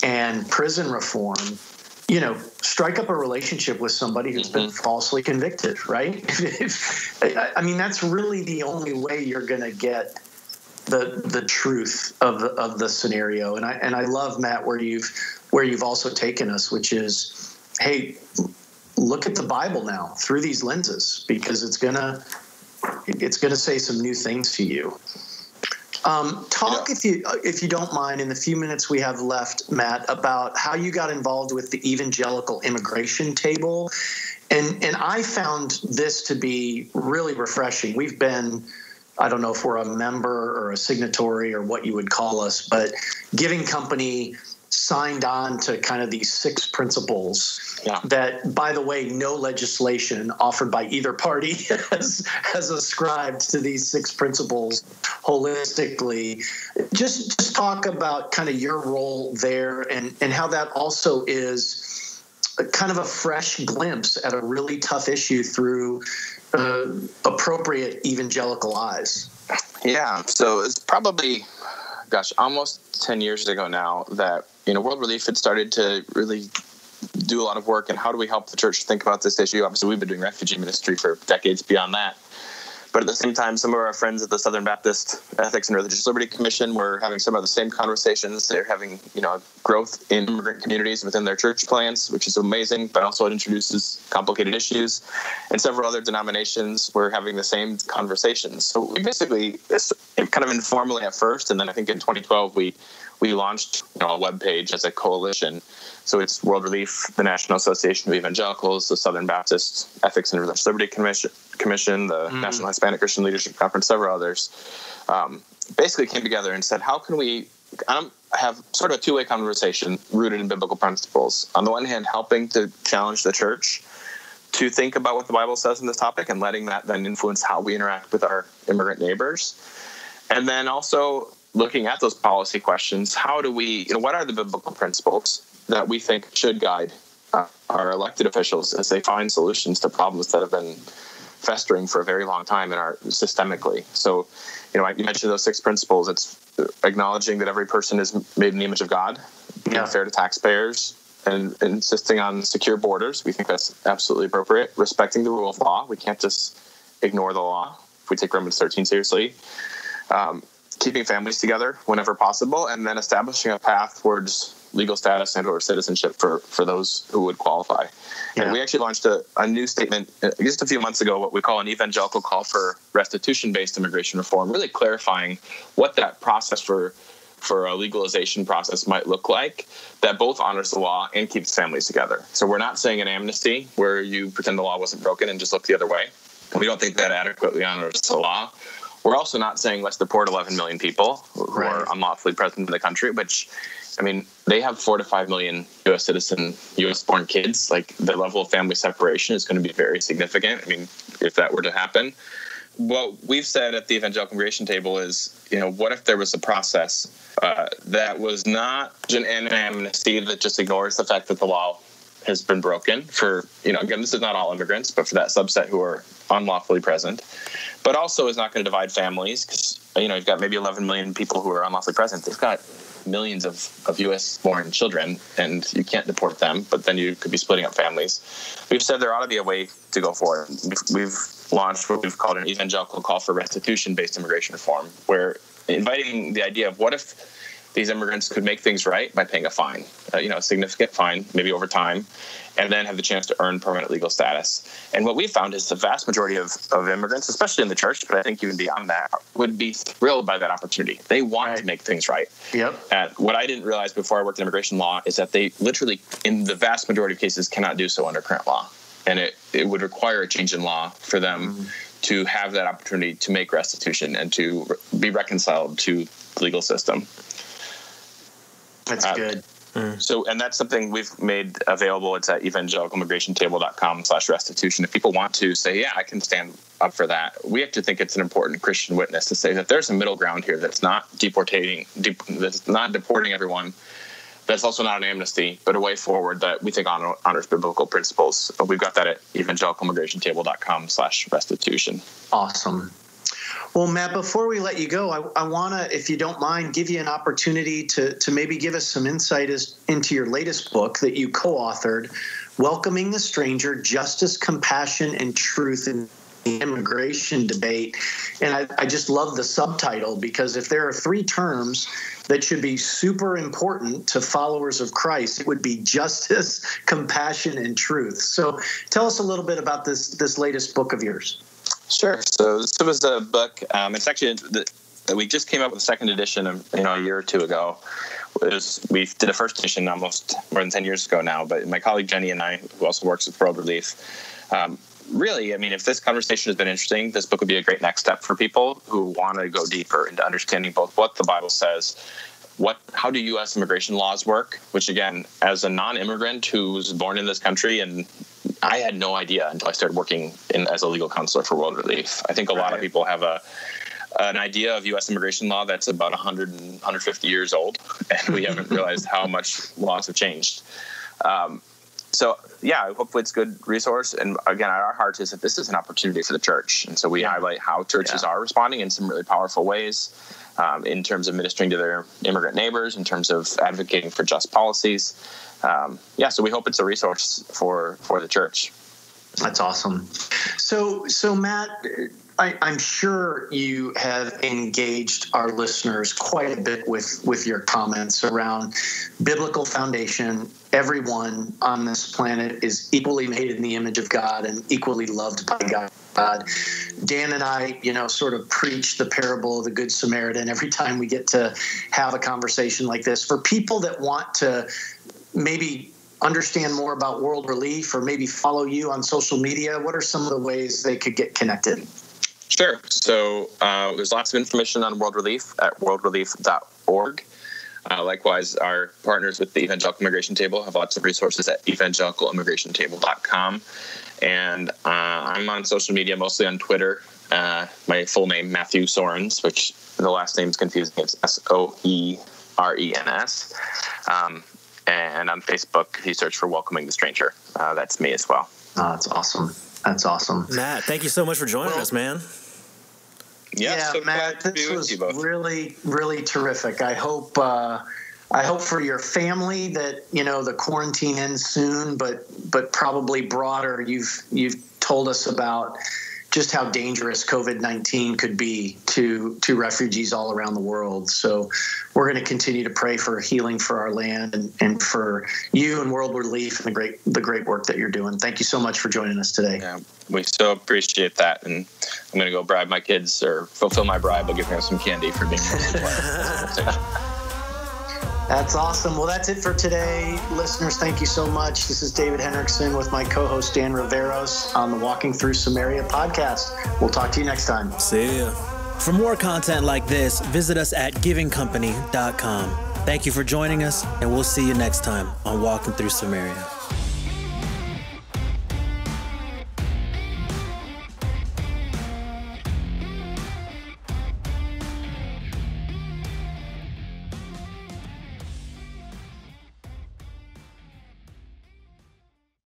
[SPEAKER 2] and prison reform, strike up a relationship with somebody who's been falsely convicted, right? I mean, that's really the only way you're going to get the truth of the scenario. And I love, Matt, where you've also taken us, which is, hey, look at the Bible now through these lenses, because it's gonna say some new things to you. Talk, if you don't mind, in the few minutes we have left, Matt, about how you got involved with the Evangelical immigration table. And I found this to be really refreshing. We've been, I don't know if we're a member or a signatory or what you would call us, but Giving Company signed on to kind of these 6 principles that, by the way, no legislation offered by either party has ascribed to these 6 principles holistically. Just talk about kind of your role there and how that also is kind of a fresh glimpse at a really tough issue through appropriate evangelical eyes.
[SPEAKER 3] Yeah, so it's probably, almost 10 years ago now that, World Relief had started to really do a lot of work. And how do we help the church think about this issue? Obviously, we've been doing refugee ministry for decades beyond that. But at the same time, some of our friends at the Southern Baptist Ethics and Religious Liberty Commission were having some of the same conversations. They're having, growth in immigrant communities within their church plans, which is amazing, but also it introduces complicated issues. And several other denominations were having the same conversations. So we basically, kind of informally at first, and then I think in 2012 we launched a web page as a coalition. So it's World Relief, the National Association of Evangelicals, the Southern Baptist Ethics and Religious Liberty Commission, the National Hispanic Christian Leadership Conference, several others, basically came together and said, how can we have sort of a two-way conversation rooted in biblical principles? On the one hand, helping to challenge the church to think about what the Bible says on this topic and letting that then influence how we interact with our immigrant neighbors. And then also looking at those policy questions, how do we, what are the biblical principles that we think should guide our elected officials as they find solutions to problems that have been festering for a very long time systemically. So, you mentioned those 6 principles. It's acknowledging that every person is made in the image of God, being fair to taxpayers, and insisting on secure borders. We think that's absolutely appropriate. Respecting the rule of law. We can't just ignore the law if we take Romans 13 seriously. Keeping families together whenever possible, and then establishing a path towards legal status and or citizenship for those who would qualify. Yeah. And we actually launched a new statement just a few months ago, what we call an evangelical call for restitution-based immigration reform, really clarifying what that process for a legalization process might look like that both honors the law and keeps families together. So we're not saying an amnesty where you pretend the law wasn't broken and just look the other way. We don't think that adequately honors the law. We're also not saying let's deport 11 million people who are unlawfully present in the country, which, they have 4 to 5 million U.S. citizen, U.S.-born kids. Like, the level of family separation is going to be very significant, if that were to happen. What we've said at the Evangelical Immigration Table is, what if there was a process that was not an amnesty that just ignores the fact that the law has been broken for, again, this is not all immigrants, but for that subset who are unlawfully present, but also is not going to divide families because, you've got maybe 11 million people who are unlawfully present. They've got millions of U.S.-born children, and you can't deport them, but then you could be splitting up families. We've said there ought to be a way to go forward. We've launched what we've called an evangelical call for restitution-based immigration reform, where inviting the idea of what if these immigrants could make things right by paying a fine, a significant fine, maybe over time, and then have the chance to earn permanent legal status. And what we found is the vast majority of immigrants, especially in the church, but I think even beyond that, would be thrilled by that opportunity. They want to make things right. Yep. And what I didn't realize before I worked in immigration law is that they literally, in the vast majority of cases, cannot do so under current law. And it would require a change in law for them to have that opportunity to make restitution and to be reconciled to the legal system.
[SPEAKER 2] That's good.
[SPEAKER 3] So, and that's something we've made available. It's at evangelicalimmigration.table.com/restitution. If people want to say, yeah, I can stand up for that, we have to think it's an important Christian witness to say that there's a middle ground here that's not deporting everyone. That's also not an amnesty, but a way forward that we think honors biblical principles. We've got that at evangelicallimmigrationtable.com/restitution.
[SPEAKER 2] Awesome. Well, Matt, before we let you go, I want to, if you don't mind, give you an opportunity to maybe give us some insight into your latest book that you co-authored, Welcoming the Stranger, Justice, Compassion, and Truth in the Immigration Debate. And I just love the subtitle, because if there are 3 terms that should be super important to followers of Christ, it would be justice, compassion, and truth. So tell us a little bit about this latest book of yours.
[SPEAKER 3] Sure. So this was a book. It's actually we just came up with a second edition a year or two ago. We did a first edition almost more than 10 years ago now, but my colleague Jenny and I, who also works with World Relief, really, I mean, if this conversation has been interesting, this book would be a great next step for people who want to go deeper into understanding both what the Bible says, how do U.S. immigration laws work, which, again, as a non-immigrant who was born in this country, and I had no idea until I started working as a legal counselor for World Relief. I think a lot of people have an idea of U.S. immigration law that's about 100 and 150 years old, and we haven't realized how much laws have changed. So, yeah, hopefully it's a good resource. And, again, at our heart is that this is an opportunity for the church. And so we highlight how churches are responding in some really powerful ways in terms of ministering to their immigrant neighbors, in terms of advocating for just policies. So we hope it's a resource for the church.
[SPEAKER 2] That's awesome. So Matt, I'm sure you have engaged our listeners quite a bit with your comments around biblical foundation. Everyone on this planet is equally made in the image of God and equally loved by God. Dan and I, sort of preach the parable of the Good Samaritan every time we get to have a conversation like this. For people that want to maybe understand more about World Relief or maybe follow you on social media, what are some of the ways they could get connected?
[SPEAKER 3] Sure. So there's lots of information on World Relief at worldrelief.org. Likewise, our partners with the Evangelical Immigration Table have lots of resources at evangelicalimmigrationtable.com. And I'm on social media, mostly on Twitter. My full name, Matthew Soerens, which the last name is confusing. It's Soerens. And on Facebook, if you search for Welcoming the Stranger, that's me as well.
[SPEAKER 2] Oh, that's awesome. That's awesome.
[SPEAKER 1] Matt, thank you so much for joining us, man.
[SPEAKER 3] Yeah, so
[SPEAKER 2] Matt, this was really, really terrific. I hope for your family that the quarantine ends soon, but probably broader. You've told us about just how dangerous COVID-19 could be to refugees all around the world. So we're going to continue to pray for healing for our land and for you and World Relief and the great work that you're doing. Thank you so much for joining us today.
[SPEAKER 3] Yeah, we so appreciate that. And I'm going to go bribe my kids or fulfill my bribe by giving them some candy for being
[SPEAKER 2] That's awesome. Well, that's it for today. Listeners, thank you so much. This is David Henriksen with my co-host Dan Riveros on the Walking Through Samaria podcast. We'll talk to you next time.
[SPEAKER 1] See ya. For more content like this, visit us at givingcompany.com. Thank you for joining us, and we'll see you next time on Walking Through Samaria.